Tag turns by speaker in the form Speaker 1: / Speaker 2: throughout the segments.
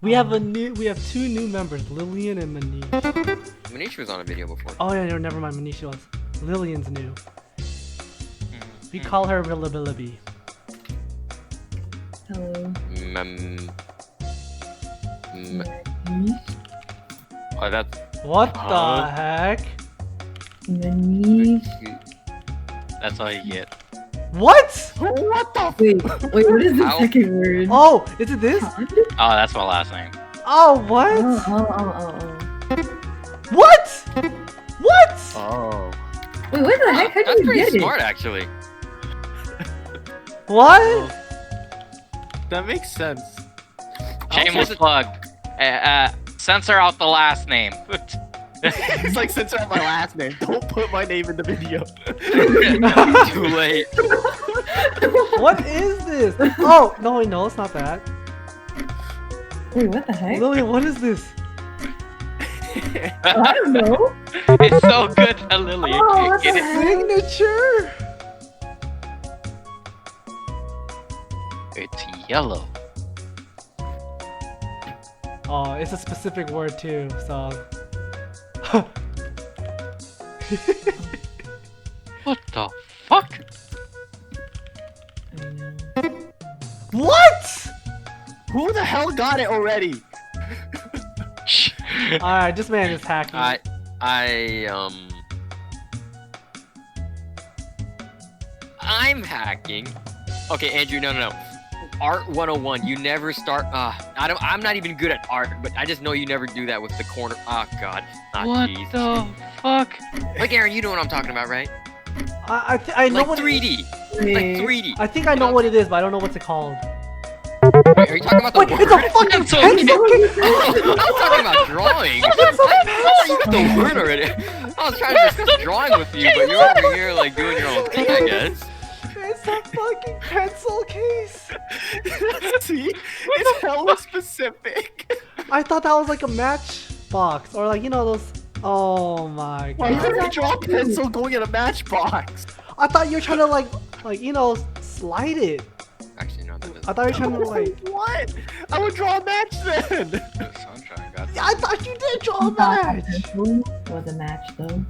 Speaker 1: We have two new members, Lillian and Manish.
Speaker 2: Manish was on a video before.
Speaker 1: Oh yeah, no, never mind. Manish was. Lillian's new. We call her Rillabillaby.
Speaker 3: Hello.
Speaker 2: Oh, that's.
Speaker 1: What the heck?
Speaker 3: Manish.
Speaker 4: That's all you get.
Speaker 1: What?
Speaker 5: What the?
Speaker 3: Wait, what is the
Speaker 2: How?
Speaker 3: second word?
Speaker 1: Oh, is it this?
Speaker 4: Oh, that's my last name.
Speaker 1: Oh, what?
Speaker 3: Oh.
Speaker 1: What? What?
Speaker 5: Oh.
Speaker 3: Wait, what the heck? How
Speaker 2: That's
Speaker 3: did you
Speaker 2: pretty
Speaker 3: get
Speaker 2: smart,
Speaker 3: it?
Speaker 2: actually.
Speaker 1: What?
Speaker 5: That makes sense.
Speaker 4: Shameless plug. Censor out the last name.
Speaker 5: It's like censor out my last name. Don't put my name in the video.
Speaker 2: Too late.
Speaker 1: What is this? Oh, no, wait, no, it's not that.
Speaker 3: Wait, what the heck?
Speaker 1: Lillian, what is this?
Speaker 3: I don't know.
Speaker 4: It's so good that Lily
Speaker 3: Oh,
Speaker 4: can't
Speaker 3: what
Speaker 4: get
Speaker 3: the
Speaker 4: it.
Speaker 3: heck?
Speaker 1: Signature?
Speaker 4: It's yellow.
Speaker 1: Oh, it's a specific word too, so.
Speaker 4: What the fuck?
Speaker 3: I know.
Speaker 1: What?
Speaker 5: Who the hell got it already?
Speaker 1: Alright, this man is hacking.
Speaker 2: I'm hacking. Okay, Andrew, no. Art 101, you never start, I'm not even good at art, but I just know you never do that with the corner, oh god.
Speaker 4: What
Speaker 2: Jeez.
Speaker 4: the fuck?
Speaker 2: Like, Aaron, you know what I'm talking about, right?
Speaker 1: I know
Speaker 2: Like
Speaker 1: what
Speaker 2: 3D.
Speaker 3: Wait.
Speaker 2: Like 3D.
Speaker 1: I think I know what it is, but I don't know what's it called.
Speaker 2: Wait, are you talking about the
Speaker 1: Wait,
Speaker 2: word?
Speaker 1: it's a fucking
Speaker 4: Pencil
Speaker 1: pencil case!
Speaker 2: I'm talking about drawing. You got the word already. I was trying to discuss drawing with you, but you're over here like doing your own thing, I guess.
Speaker 1: It's a fucking pencil case!
Speaker 5: See? It's hella specific.
Speaker 1: I thought that was like a matchbox, or like, you know, those. Oh my
Speaker 5: Why
Speaker 1: god.
Speaker 5: would you draw a pencil going in a matchbox?
Speaker 1: I thought you were trying to like, you know, slide it.
Speaker 2: Actually, no, that doesn't.
Speaker 1: I thought you were trying to like.
Speaker 5: What? I would draw a match then.
Speaker 4: Sunshine got
Speaker 1: Yeah, I thought you did draw a
Speaker 3: I thought
Speaker 1: match!
Speaker 3: pencil was a match though.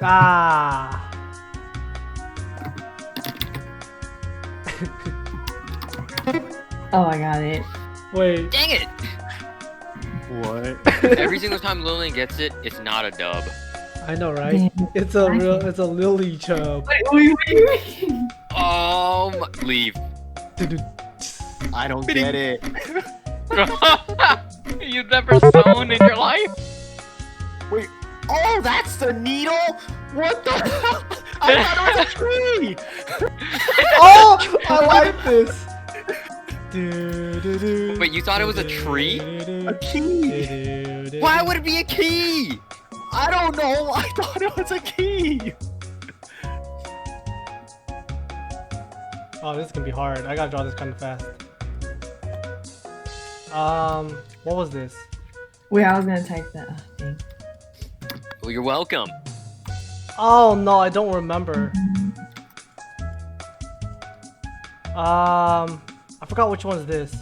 Speaker 1: Ah.
Speaker 3: Oh, I got it.
Speaker 1: Wait.
Speaker 2: Dang it!
Speaker 5: What?
Speaker 2: Every single time Lillian gets it, it's not a dub.
Speaker 1: I know, right? It's a lily chub.
Speaker 3: Wait.
Speaker 2: Leave.
Speaker 5: I don't get it.
Speaker 4: You've never sewn in your life?
Speaker 5: Wait. Oh, that's the needle? What the hell? I thought it was a tree.
Speaker 1: Oh, I like this.
Speaker 2: Wait, you thought it was a tree?
Speaker 5: A key.
Speaker 2: Why would it be a key?
Speaker 5: I don't know. I thought it was a key.
Speaker 1: Oh, this is gonna be hard. I gotta draw this kind of fast. What was this?
Speaker 3: Wait, I was gonna type that. Oh, dang.
Speaker 2: Well, you're welcome.
Speaker 1: Oh no, I don't remember. I forgot which one is this.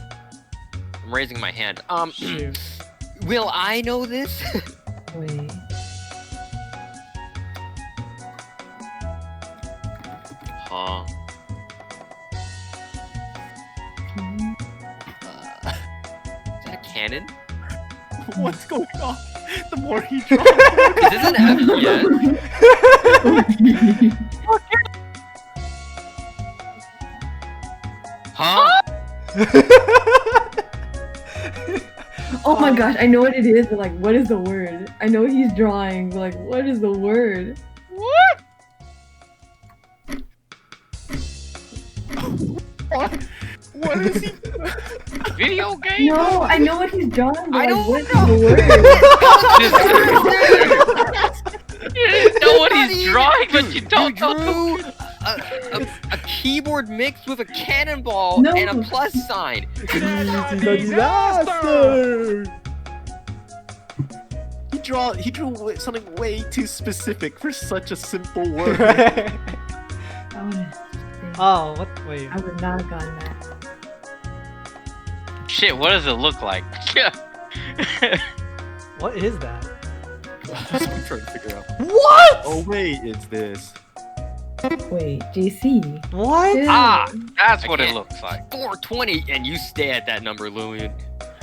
Speaker 2: I'm raising my hand.
Speaker 1: Shoot.
Speaker 2: Will I know this?
Speaker 3: Wait.
Speaker 2: Huh. Is that a cannon?
Speaker 5: What's going on? The more he draws.
Speaker 2: Is this an FPS? Huh?
Speaker 3: Oh my gosh, I know what it is, but like, what is the word? I know he's drawing, but like, what is the word?
Speaker 4: What?
Speaker 5: What is he?
Speaker 4: Video game?
Speaker 3: No, I know what he's drawing, but
Speaker 2: I
Speaker 3: like,
Speaker 2: don't
Speaker 3: what is
Speaker 2: know.
Speaker 3: the word?
Speaker 4: You didn't know what
Speaker 2: How do
Speaker 4: he's
Speaker 2: you-
Speaker 4: drawing, but you don't
Speaker 2: You
Speaker 4: know.
Speaker 2: drew a keyboard mixed with a cannonball
Speaker 3: No.
Speaker 2: and a plus sign.
Speaker 1: This is a disaster.
Speaker 5: He drew something way too specific for such a simple word.
Speaker 3: I would have.
Speaker 1: Oh, what? Wait.
Speaker 3: I would not have gotten that.
Speaker 4: Shit, what does it look like?
Speaker 1: What is that?
Speaker 5: That's what I'm trying to figure out.
Speaker 1: What?
Speaker 5: Oh wait, it's this.
Speaker 3: Wait, JC.
Speaker 1: What?
Speaker 3: Dude,
Speaker 4: Ah, that's what it
Speaker 2: can't-
Speaker 4: looks like.
Speaker 2: 420, and you stay at that number, Lillian.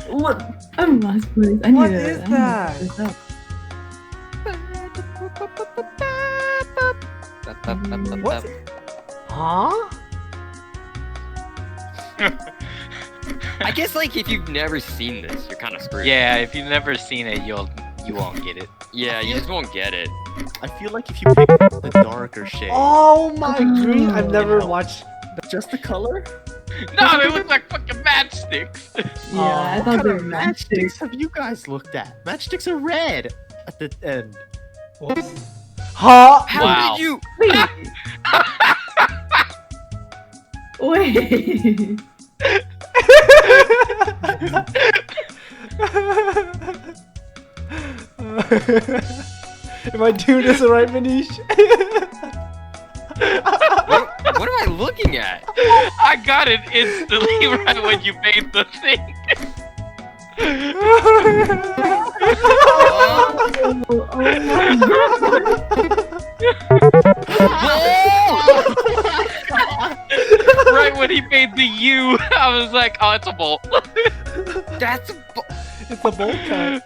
Speaker 3: What? I'm last place. I need
Speaker 1: What
Speaker 3: to.
Speaker 1: is
Speaker 3: I need to
Speaker 1: that?
Speaker 3: look this up.
Speaker 1: What? Huh?
Speaker 2: I guess like if you've never seen this, you're kind of screwed.
Speaker 4: Yeah, if you've never seen it, you won't get it.
Speaker 2: Yeah, you just won't get it.
Speaker 5: I feel like if you pick the darker shade,
Speaker 1: Oh my green! I've never
Speaker 5: Oh.
Speaker 1: watched.
Speaker 5: just the color.
Speaker 4: No, they look like fucking matchsticks.
Speaker 3: Yeah, I
Speaker 1: What
Speaker 3: thought
Speaker 5: What
Speaker 3: they
Speaker 5: kind
Speaker 3: were
Speaker 5: of
Speaker 3: matchsticks.
Speaker 5: matchsticks have you guys looked at? Matchsticks are red at the end.
Speaker 1: Whoops. Huh?
Speaker 2: How
Speaker 4: Wow.
Speaker 2: did you?
Speaker 3: Wait. Wait.
Speaker 1: Am I doing this right, Manish?
Speaker 2: What am I looking at?
Speaker 4: I got it instantly right when you made the thing.
Speaker 3: Oh my god.
Speaker 4: Right when he made the U, I was like, oh, it's a bolt.
Speaker 2: That's a
Speaker 1: It's a bolt cut.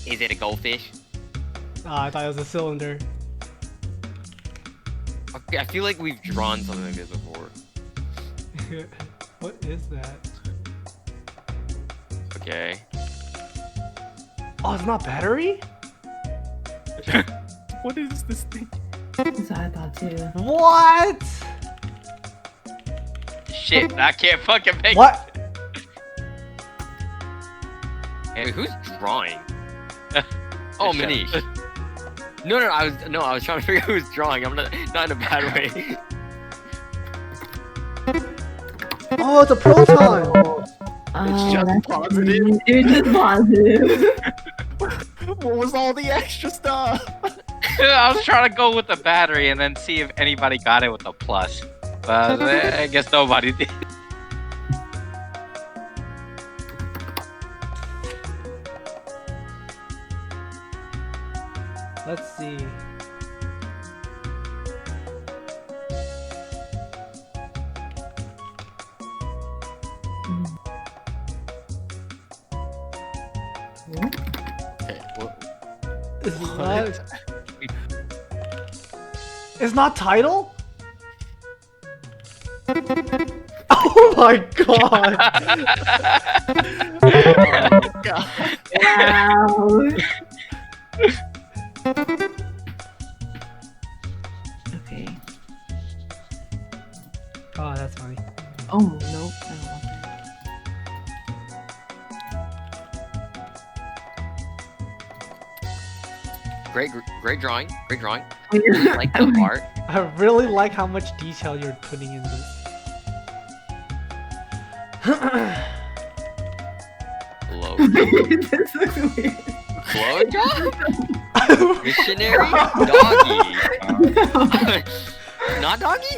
Speaker 2: Is it a goldfish?
Speaker 1: I thought it was a cylinder.
Speaker 2: Okay, I feel like we've drawn something like this before.
Speaker 1: What is that?
Speaker 2: Okay.
Speaker 1: Oh, it's not battery?
Speaker 5: What is this thing?
Speaker 3: That's what I thought too.
Speaker 1: What?
Speaker 4: Shit, I can't fucking make
Speaker 1: What?
Speaker 2: Hey, who's drawing? Oh, Manish. No, I was trying to figure out who's drawing. I'm not in a bad way.
Speaker 1: Oh, it's a proton.
Speaker 3: Oh,
Speaker 5: just
Speaker 3: that's
Speaker 5: positive.
Speaker 3: weird. It was just positive.
Speaker 5: What was all the extra stuff?
Speaker 4: I was trying to go with the battery and then see if anybody got it with a plus. But I guess nobody did.
Speaker 1: Let's see.
Speaker 5: Okay, well,
Speaker 1: It's
Speaker 5: what?
Speaker 1: not. It's not title? Oh my god!
Speaker 5: Oh, God.
Speaker 3: Wow. Okay.
Speaker 1: Oh, that's funny.
Speaker 3: Oh, nope. I don't want that.
Speaker 2: Great drawing. Great drawing.
Speaker 3: Oh, you're-
Speaker 2: Like the art.
Speaker 1: I really like how much detail you're putting in this.
Speaker 2: Blow.
Speaker 3: This looks weird.
Speaker 2: Blowjob? Missionary? Doggy. Not doggy?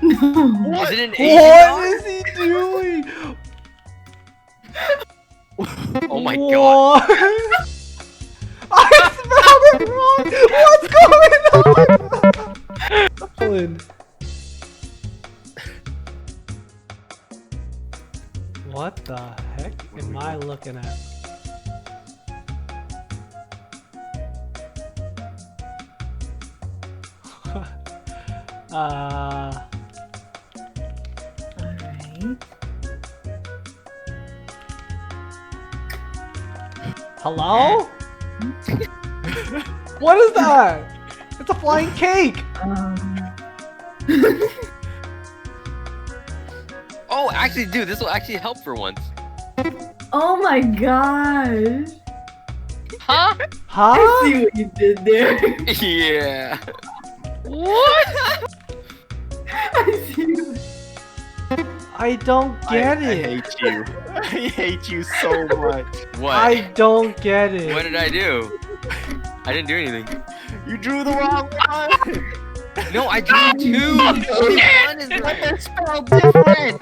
Speaker 3: No.
Speaker 2: Is it an Asian
Speaker 1: What
Speaker 2: dog?
Speaker 1: is he doing?
Speaker 2: Oh my god.
Speaker 1: What? I spelled it wrong. What's going on? What the heck am I looking at?
Speaker 3: Alright.
Speaker 1: Hello? What is that? It's a flying cake.
Speaker 2: Oh, actually, dude, this will actually help for once.
Speaker 3: Oh my gosh.
Speaker 4: Huh?
Speaker 3: I
Speaker 1: Huh?
Speaker 3: see what you did there.
Speaker 2: Yeah.
Speaker 4: What?
Speaker 3: I see what...
Speaker 1: I don't get
Speaker 5: I
Speaker 1: it.
Speaker 5: hate you. I hate you so much.
Speaker 2: What?
Speaker 1: I don't get it.
Speaker 2: What did I do? I didn't do anything.
Speaker 5: You drew the wrong one.
Speaker 2: No, I drew two. Only one is
Speaker 5: But
Speaker 2: right.
Speaker 5: they're spelled different.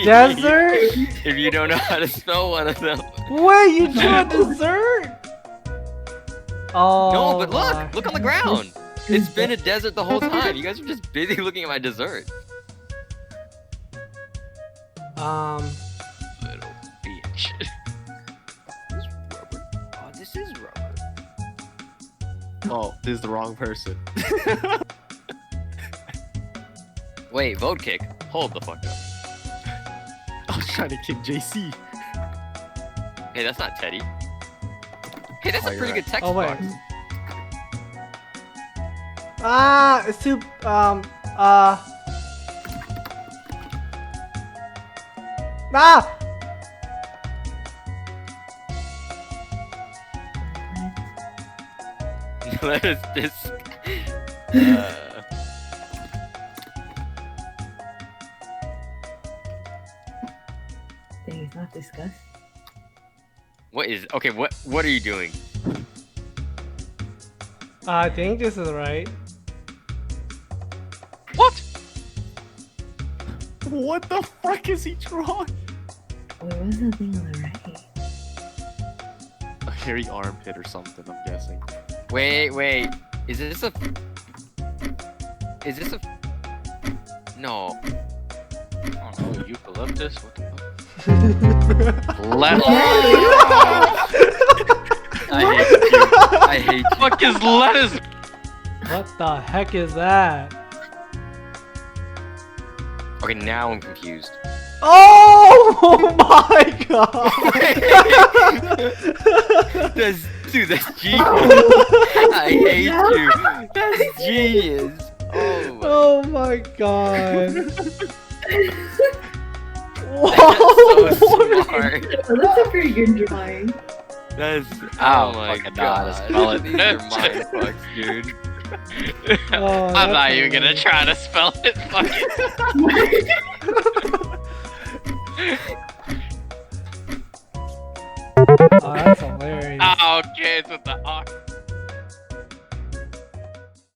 Speaker 1: Desert?
Speaker 2: If you don't know how to spell one of them.
Speaker 1: Wait, you drew a dessert? Oh.
Speaker 2: No, but
Speaker 1: my.
Speaker 2: look on the ground. It's been a desert the whole time. You guys are just busy looking at my dessert.
Speaker 4: Little bitch.
Speaker 2: Oh, this is rubber.
Speaker 5: Oh, this is the wrong person.
Speaker 2: Wait, vote kick. Hold the fuck up.
Speaker 5: I was trying to kick JC.
Speaker 2: Hey, that's not Teddy. Hey, that's
Speaker 5: Oh,
Speaker 2: a
Speaker 5: you're
Speaker 2: pretty
Speaker 5: right.
Speaker 2: good text
Speaker 1: Oh, wait.
Speaker 2: box.
Speaker 1: It's too, Ah!
Speaker 2: Let us just.
Speaker 3: Dang, it's not discussed.
Speaker 2: What is? Okay, what are you doing?
Speaker 1: I think this is right.
Speaker 4: What?
Speaker 5: What the fuck is he drawing?
Speaker 3: Wait, what's the thing on the right?
Speaker 5: A hairy armpit or something, I'm guessing.
Speaker 2: Wait. Is this a? No.
Speaker 4: I don't know, eucalyptus? What the fuck? Left.
Speaker 2: I hate you. I hate you.
Speaker 4: Fuck is lettuce?
Speaker 1: What the heck is that?
Speaker 2: Okay, now I'm confused.
Speaker 1: Oh my god!
Speaker 2: That's genius. I hate you. That's genius. Oh my.
Speaker 1: Oh my god!
Speaker 2: That's
Speaker 1: Whoa!
Speaker 2: so smart.
Speaker 3: Oh, that's a pretty good drawing.
Speaker 2: That's
Speaker 4: Oh,
Speaker 2: oh my
Speaker 4: fucking know
Speaker 2: god.
Speaker 4: how to spell it.
Speaker 2: These are mind fucks, dude.
Speaker 1: Oh,
Speaker 4: I'm not
Speaker 1: that's
Speaker 4: even gonna
Speaker 1: hilarious.
Speaker 4: try to spell it. Fuck it.